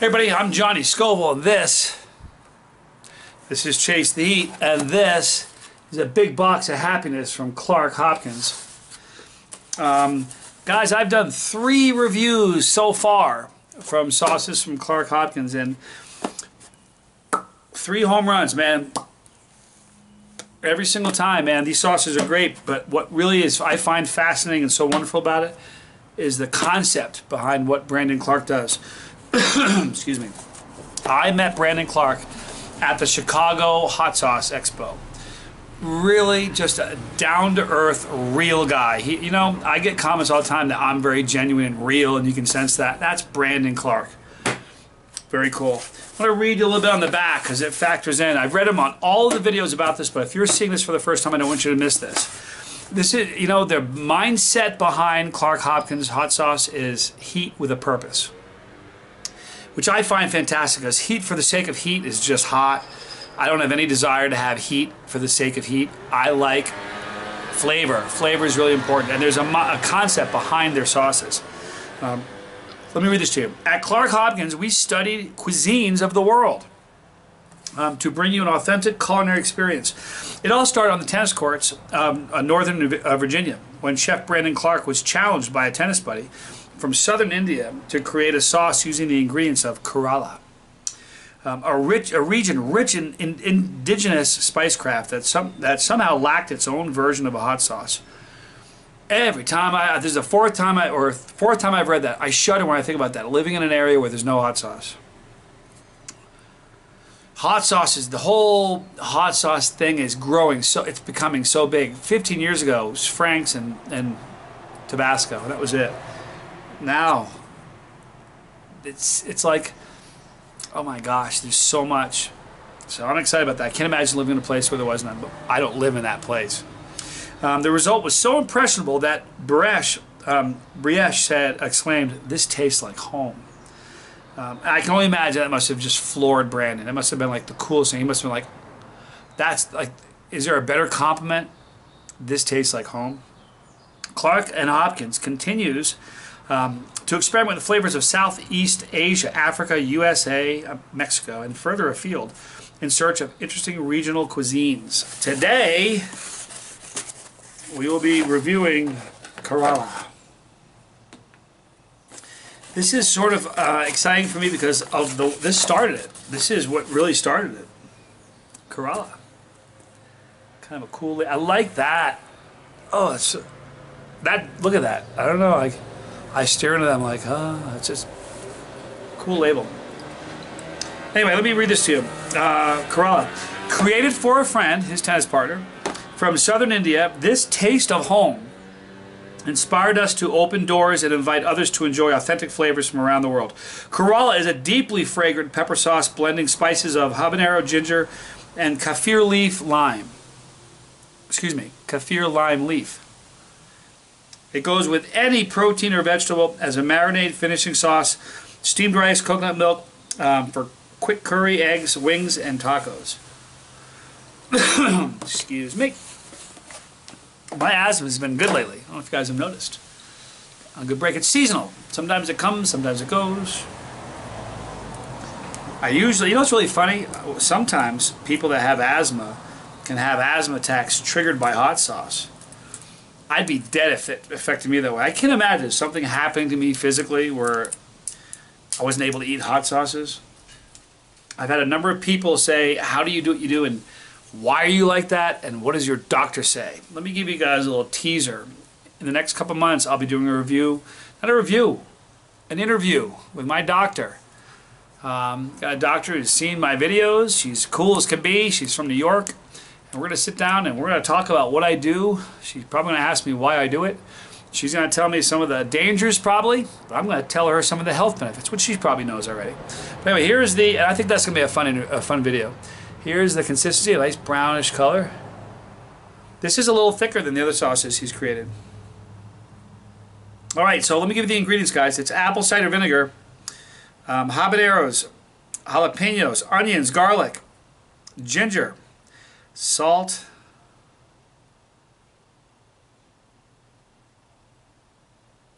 Hey everybody, I'm Johnny Scoville, and this is Chase the Heat, and this is a big box of happiness from Hopkins. Guys, I've done 3 reviews so far from sauces from Hopkins, and 3 home runs, man. Every single time, man. These sauces are great, but what really is I find fascinating and so wonderful about it is the concept behind what Brandon Clark does. Excuse me. I met Brandon Clark at the Chicago Hot Sauce Expo. Really just a down-to-earth, real guy. You know, I get comments all the time that I'm very genuine and real, and you can sense that. That's Brandon Clark. Very cool. I'm going to read you a little bit on the back because it factors in. I've read him on all of the videos about this, but if you're seeing this for the first time, I don't want you to miss this. This is, you know, the mindset behind Hopkins hot sauce is heat with a purpose, which I find fantastic, because heat for the sake of heat is just hot. I don't have any desire to have heat for the sake of heat. I like flavor. Flavor is really important, and there's a concept behind their sauces. Let me read this to you. At Hopkins, we studied cuisines of the world to bring you an authentic culinary experience. It all started on the tennis courts of northern Virginia, when Chef Brandon Clark was challenged by a tennis buddy from southern India to create a sauce using the ingredients of Kerala, a region rich in indigenous spicecraft that somehow lacked its own version of a hot sauce. Every time this is the fourth time I've read that, I shudder when I think about that, living in an area where there's no hot sauce. Hot sauce is, the whole hot sauce thing is growing, so it's becoming so big. 15 years ago it was Frank's and Tabasco, and that was it. Now it's like, oh my gosh, there's so much. So I'm excited about that. I can't imagine living in a place where there wasn't that, but I don't live in that place. The result was so impressionable that Briesh exclaimed, "This tastes like home." I can only imagine that must have just floored Brandon. It must have been like the coolest thing. He must have been like, that's like, is there a better compliment? This tastes like home. Clark and Hopkins continues to experiment with the flavors of Southeast Asia, Africa, USA, Mexico, and further afield in search of interesting regional cuisines. Today, we will be reviewing Kerala. This is sort of exciting for me because of this started it. This is what really started it. Kerala. Kind of a cool. I like that. Oh, it's that. Look at that. I don't know. I stare into them like, oh, it's just cool label. Anyway, let me read this to you. Kerala, created for a friend, his tennis partner, from southern India, this taste of home inspired us to open doors and invite others to enjoy authentic flavors from around the world. Kerala is a deeply fragrant pepper sauce blending spices of habanero, ginger, and kaffir lime leaf. It goes with any protein or vegetable as a marinade finishing sauce, steamed rice, coconut milk for quick curry, eggs, wings, and tacos. Excuse me. My asthma has been good lately. I don't know if you guys have noticed. A good break. It's seasonal. Sometimes it comes, sometimes it goes. You know what's really funny? Sometimes people that have asthma can have asthma attacks triggered by hot sauce. I'd be dead if it affected me that way. I can't imagine something happening to me physically where I wasn't able to eat hot sauces. I've had a number of people say, how do you do what you do, and why are you like that, and what does your doctor say? Let me give you guys a little teaser. In the next couple months, I'll be doing a review, not a review, an interview with my doctor. Got a doctor who's seen my videos. She's cool as can be. She's from New York. And we're going to sit down and we're going to talk about what I do. She's probably going to ask me why I do it. She's going to tell me some of the dangers probably, but I'm going to tell her some of the health benefits, which she probably knows already. But anyway, here's the, and I think that's going to be a fun video. Here's the consistency, a nice brownish color. This is a little thicker than the other sauces he's created. Alright, so let me give you the ingredients, guys. It's apple cider vinegar, habaneros, jalapenos, onions, garlic, ginger, salt,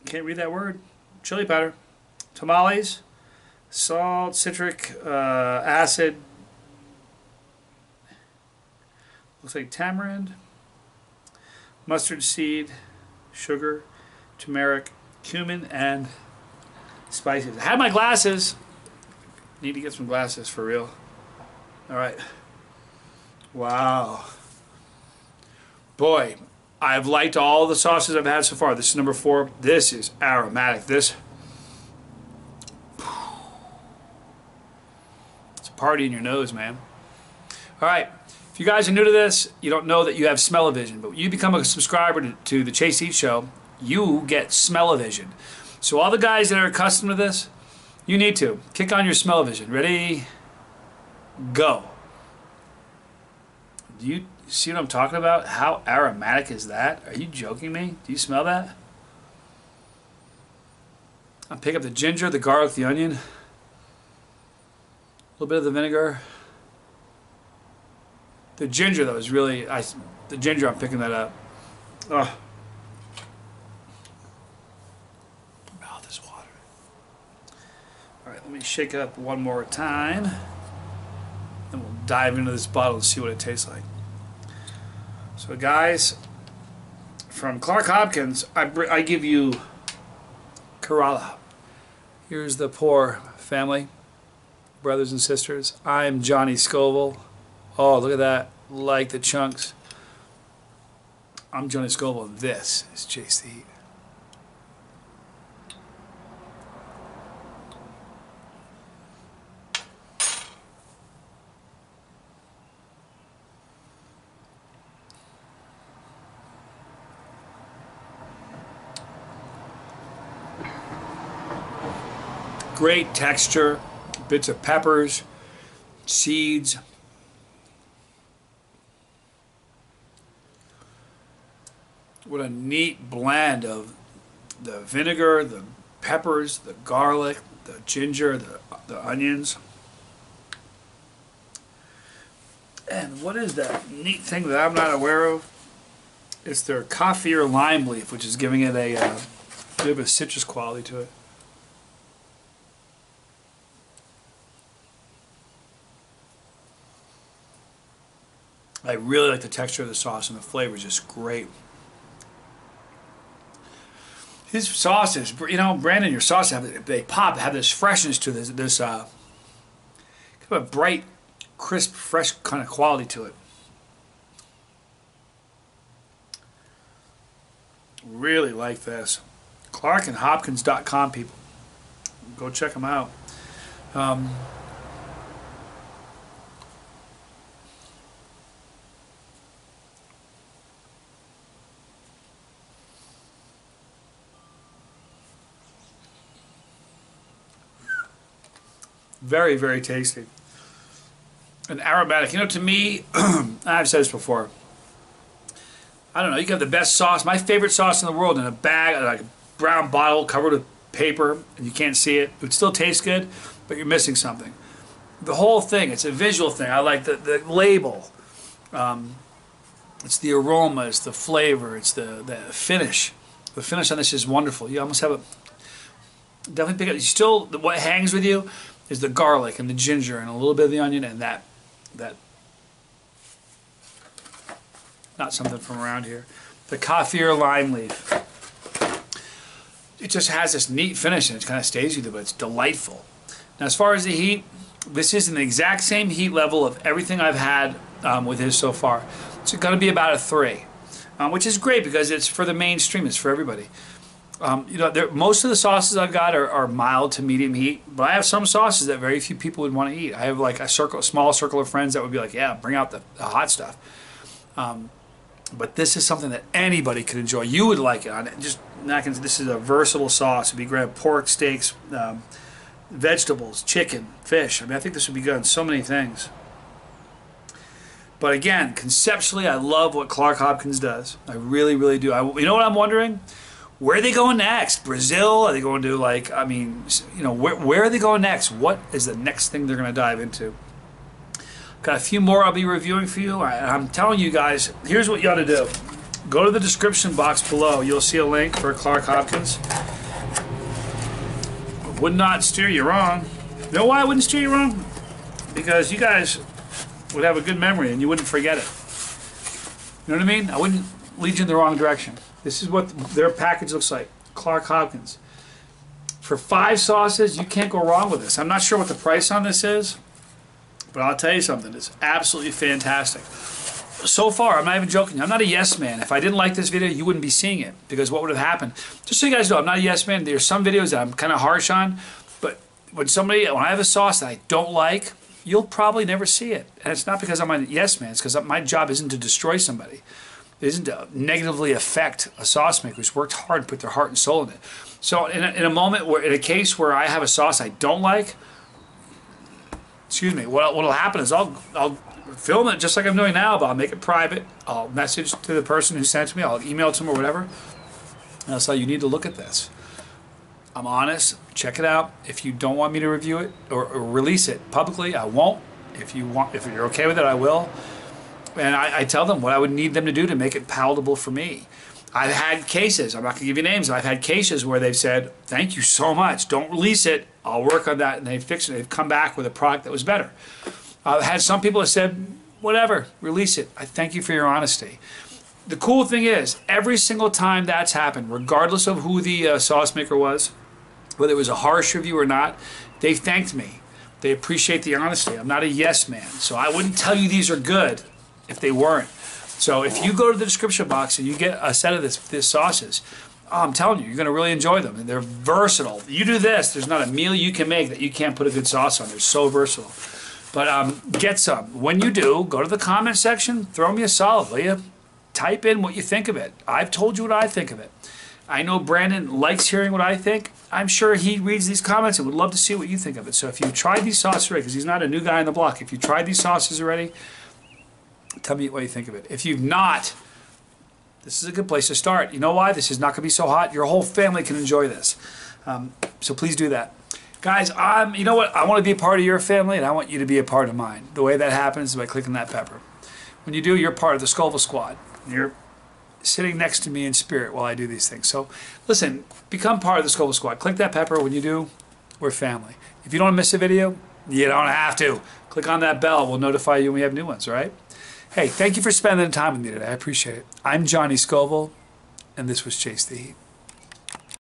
can't read that word, chili powder, tamales, Salt, citric acid. Looks like tamarind, mustard seed, sugar, turmeric, cumin, and spices. I had my glasses. Need to get some glasses for real. All right. Wow. Boy, I've liked all the sauces I've had so far. This is number 4. This is aromatic. This, it's a party in your nose, man. All right. If you guys are new to this, you don't know that you have smell-o-vision, but when you become a subscriber to the Chasetheheat Show, you get smell-o-vision. So all the guys that are accustomed to this, you need to kick on your smell-o-vision. Ready? Go. Do you see what I'm talking about? How aromatic is that? Are you joking me? Do you smell that? I'll pick up the ginger, the garlic, the onion, a little bit of the vinegar. The ginger though is really, the ginger, I'm picking that up. Oh. My mouth is watering. All right, let me shake it up one more time. Then we'll dive into this bottle and see what it tastes like. So guys, from Clark Hopkins, I give you Kerala. Here's the pour, family, brothers and sisters. I'm Johnny Scoville. Oh, look at that, like the chunks. I'm Johnny Scoville, and this is Chasetheheat. Great texture, bits of peppers, seeds. What a neat blend of the vinegar, the peppers, the garlic, the ginger, the onions. And what is that neat thing that I'm not aware of? It's their coffee or lime leaf, which is giving it a bit of a citrus quality to it. I really like the texture of the sauce, and the flavor is just great. His sauces, you know, Brandon, your sauces, they pop, have this freshness to this kind of a bright, crisp, fresh kind of quality to it. Really like this. ClarkandHopkins.com, people. Go check them out. Very, very tasty. And aromatic. You know, to me, I've said this before, I don't know, you can have the best sauce, my favorite sauce in the world, in a bag, like a brown bottle covered with paper, and you can't see it. It would still taste good, but you're missing something. The whole thing, it's a visual thing. I like the label. It's the aroma, it's the flavor, it's the finish. The finish on this is wonderful. You almost have a, definitely pick up, you still, what hangs with you is the garlic and the ginger and a little bit of the onion and that not something from around here. The coffee or lime leaf. It just has this neat finish and it kind of stays with you, but it's delightful. Now as far as the heat, this is in the exact same heat level of everything I've had with his so far. It's going to be about a 3, which is great because it's for the mainstream, it's for everybody. You know, most of the sauces I've got are mild to medium heat, but I have some sauces that very few people would want to eat. I have like a small circle of friends that would be like, yeah, bring out the hot stuff. But this is something that anybody could enjoy. You would like it. This is a versatile sauce. It'd be great. Pork, steaks, vegetables, chicken, fish. I mean, I think this would be good on so many things. But again, conceptually, I love what Clark Hopkins does. I really, really do. You know what I'm wondering? Where are they going next? Brazil? Are they going to, like, I mean, you know, where are they going next? What is the next thing they're going to dive into? Got a few more I'll be reviewing for you. I'm telling you guys, here's what you ought to do. Go to the description box below. You'll see a link for Clark Hopkins. Would not steer you wrong. You know why I wouldn't steer you wrong? Because you guys would have a good memory and you wouldn't forget it. You know what I mean? I wouldn't lead you in the wrong direction. This is what their package looks like. Clark Hopkins. For 5 sauces, you can't go wrong with this. I'm not sure what the price on this is, but I'll tell you something. It's absolutely fantastic. So far, I'm not even joking. I'm not a yes man. If I didn't like this video, you wouldn't be seeing it, because what would have happened? Just so you guys know, I'm not a yes man. There's some videos that I'm kind of harsh on, but when I have a sauce that I don't like, you'll probably never see it. And it's not because I'm a yes man. It's because my job isn't to destroy somebody. It isn't to negatively affect a sauce maker who's worked hard and put their heart and soul in it. So in a case where I have a sauce I don't like, excuse me, what'll happen is I'll film it just like I'm doing now, but I'll make it private. I'll message to the person who sent it to me. I'll email it to them or whatever. And I'll say, you need to look at this. I'm honest. Check it out. If you don't want me to review it or release it publicly, I won't. If you're okay with it, I will. And I tell them what I would need them to do to make it palatable for me. I've had cases, I'm not going to give you names, I've had cases where they've said, thank you so much, don't release it, I'll work on that, and they've fixed it, they've come back with a product that was better. I've had some people that said, whatever, release it, I thank you for your honesty. The cool thing is, every single time that's happened, regardless of who the sauce maker was, whether it was a harsh review or not, they thanked me. They appreciate the honesty. I'm not a yes man, so I wouldn't tell you these are good if they weren't. So if you go to the description box and you get a set of this sauces, I'm telling you, you're going to really enjoy them. And they're versatile. You do this, there's not a meal you can make that you can't put a good sauce on. They're so versatile. But get some. When you do, go to the comment section, throw me a solid, will you? Type in what you think of it. I've told you what I think of it. I know Brandon likes hearing what I think. I'm sure he reads these comments and would love to see what you think of it. So if you've tried these sauces already, because he's not a new guy on the block, if you've tried these sauces already, tell me what you think of it. If you've not, this is a good place to start. You know why? This is not going to be so hot. Your whole family can enjoy this. So please do that. Guys, you know what? I want to be a part of your family, and I want you to be a part of mine. The way that happens is by clicking that pepper. When you do, you're part of the Scoville squad. You're sitting next to me in spirit while I do these things. So listen, become part of the Scoville squad. Click that pepper. When you do, we're family. If you don't miss a video, you don't have to. Click on that bell. We'll notify you when we have new ones, all right? Hey, thank you for spending time with me today. I appreciate it. I'm Johnny Scoville, and this was Chase the Heat.